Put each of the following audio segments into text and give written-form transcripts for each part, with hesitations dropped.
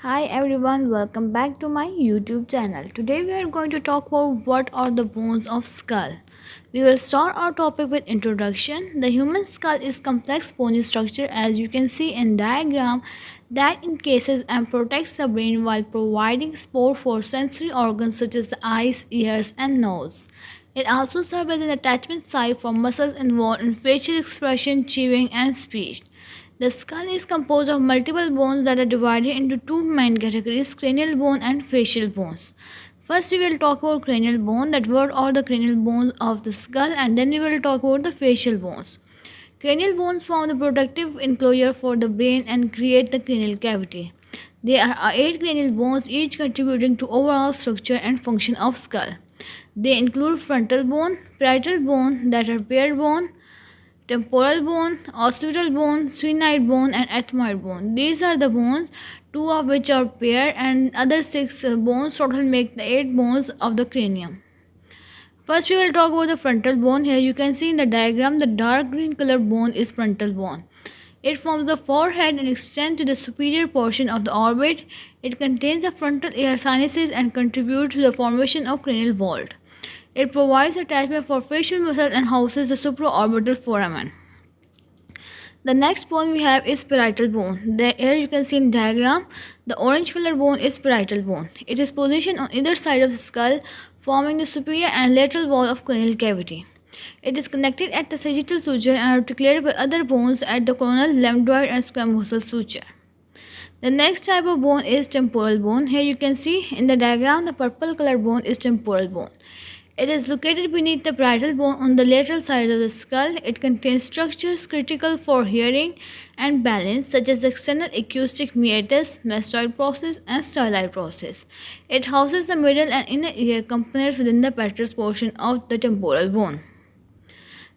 Hi everyone, welcome back to my YouTube channel. Today we are going to talk about what are the bones of skull. We will start our topic with introduction. The human skull is complex bony structure as you can see in diagram that encases and protects the brain while providing support for sensory organs such as the eyes, ears and nose. It also serves as an attachment site for muscles involved in facial expression, chewing and speech. The skull is composed of multiple bones that are divided into two main categories, cranial bone and facial bones. First we will talk about cranial bone, that what are the cranial bones of the skull, and then we will talk about the facial bones. Cranial bones form the protective enclosure for the brain and create the cranial cavity. There are 8 cranial bones, each contributing to overall structure and function of skull. They include frontal bone, parietal bone, that are bare bone, temporal bone, occipital bone, sphenoid bone, and ethmoid bone. These are the bones, two of which are paired, and other six bones total make the 8 bones of the cranium. First, we will talk about the frontal bone. Here you can see in the diagram the dark green colored bone is frontal bone. It forms the forehead and extends to the superior portion of the orbit. It contains the frontal ear sinuses and contributes to the formation of cranial vault. It provides attachment for facial muscles and houses the supraorbital foramen. The next bone we have is parietal bone. Here you can see in diagram the orange color bone is parietal bone. It is positioned on either side of the skull, forming the superior and lateral wall of cranial cavity. It is connected at the sagittal suture and articulated with other bones at the coronal, lambdoid and squamosal suture. The next type of bone is temporal bone. Here you can see in the diagram the purple color bone is temporal bone. It is located beneath the parietal bone on the lateral side of the skull. It contains structures critical for hearing and balance, such as the external acoustic meatus, mastoid process, and styloid process. It houses the middle and inner ear components within the petrous portion of the temporal bone.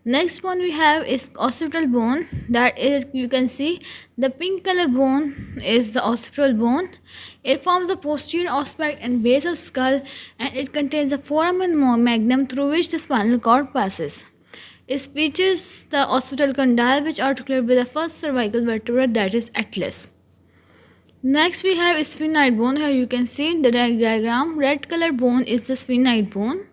Next one we have is occipital bone. That is, you can see the pink color bone is the occipital bone. It forms the posterior occiput and base of skull, and it contains a foramen magnum through which the spinal cord passes. It features the occipital condyle which articulates with the first cervical vertebra, that is atlas. Next we have sphenoid bone. Here you can see in the diagram red color bone is the sphenoid bone.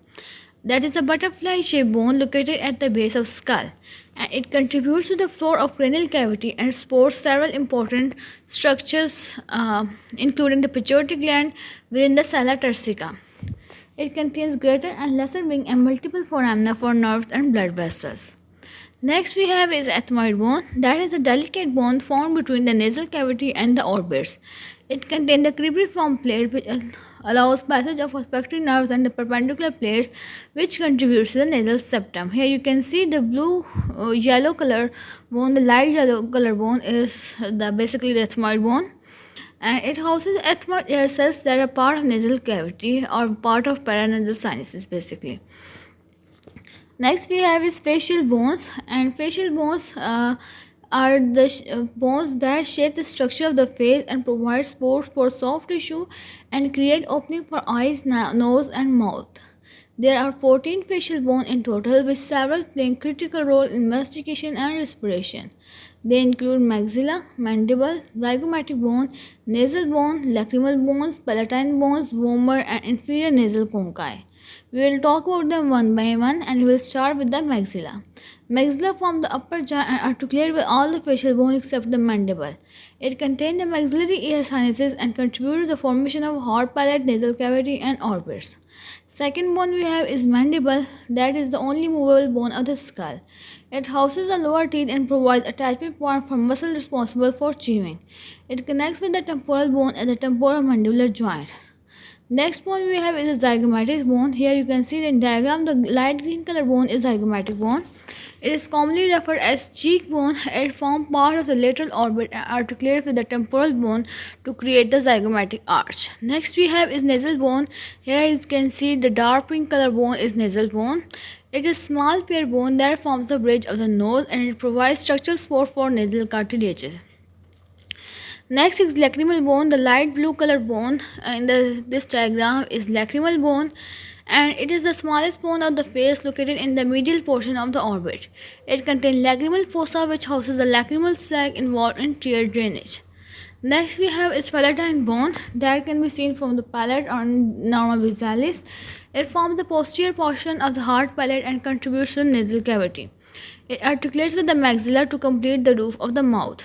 That is a butterfly shaped bone located at the base of skull, and it contributes to the floor of cranial cavity and supports several important structures including the pituitary gland within the sella turcica. It contains greater and lesser wing and multiple foramina for nerves and blood vessels. Next we have is ethmoid bone. That is a delicate bone formed between the nasal cavity and the orbits. It contains the cribriform plate which allows passage of olfactory nerves and the perpendicular plates which contributes to the nasal septum. Here you can see the blue yellow color bone, the light yellow color bone is basically the ethmoid bone, and it houses ethmoid air cells that are part of nasal cavity or part of paranasal sinuses basically. Next we have is facial bones, and facial bones are the bones that shape the structure of the face and provide support for soft tissue and create opening for eyes, nose and mouth. There are 14 facial bones in total, with several playing critical role in mastication and respiration. They include maxilla, mandible, zygomatic bone, nasal bone, lacrimal bones, palatine bones, vomer and inferior nasal conchae. We will talk about them one by one, and we will start with the maxilla. Maxilla forms the upper jaw and articulate with all the facial bones except the mandible. It contains the maxillary ear sinuses and contributes to the formation of hard palate, nasal cavity and orbits. Second bone we have is mandible. That is the only movable bone of the skull. It houses the lower teeth and provides attachment point for muscle responsible for chewing. It connects with the temporal bone at the temporomandibular joint. Next bone we have is the zygomatic bone. Here you can see in the diagram the light green color bone is zygomatic bone. It is commonly referred as cheekbone. It forms part of the lateral orbit and articulates with the temporal bone to create the zygomatic arch. Next we have is nasal bone. Here you can see the dark pink color bone is nasal bone. It is small pair bone that forms the bridge of the nose, and it provides structural support for nasal cartilages. Next is lacrimal bone. The light blue color bone in this diagram is lacrimal bone, and it is the smallest bone of the face located in the medial portion of the orbit. It contains lacrimal fossa which houses the lacrimal sac involved in tear drainage. Next, we have is palatine bone that can be seen from the palate on normal visualis. It forms the posterior portion of the hard palate and contributes to the nasal cavity. It articulates with the maxilla to complete the roof of the mouth.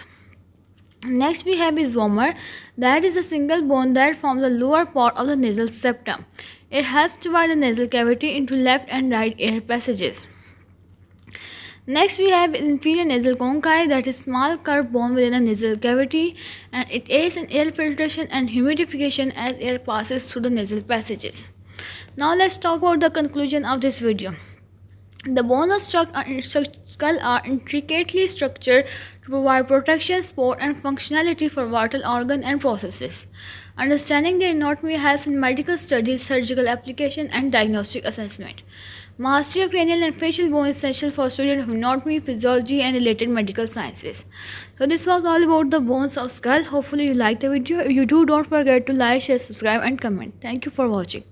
Next, we have is vomer, that is a single bone that forms the lower part of the nasal septum. It helps divide the nasal cavity into left and right air passages. Next, we have inferior nasal conchae, that is small curved bone within the nasal cavity, and it aids in air filtration and humidification as air passes through the nasal passages. Now let's talk about the conclusion of this video. The bones of skull are intricately structured to provide protection, support, and functionality for vital organs and processes. Understanding their anatomy helps in medical studies, surgical application, and diagnostic assessment. Mastery of cranial and facial bone is essential for students of anatomy, physiology, and related medical sciences. So this was all about the bones of skull. Hopefully you liked the video. If you do, don't forget to like, share, subscribe, and comment. Thank you for watching.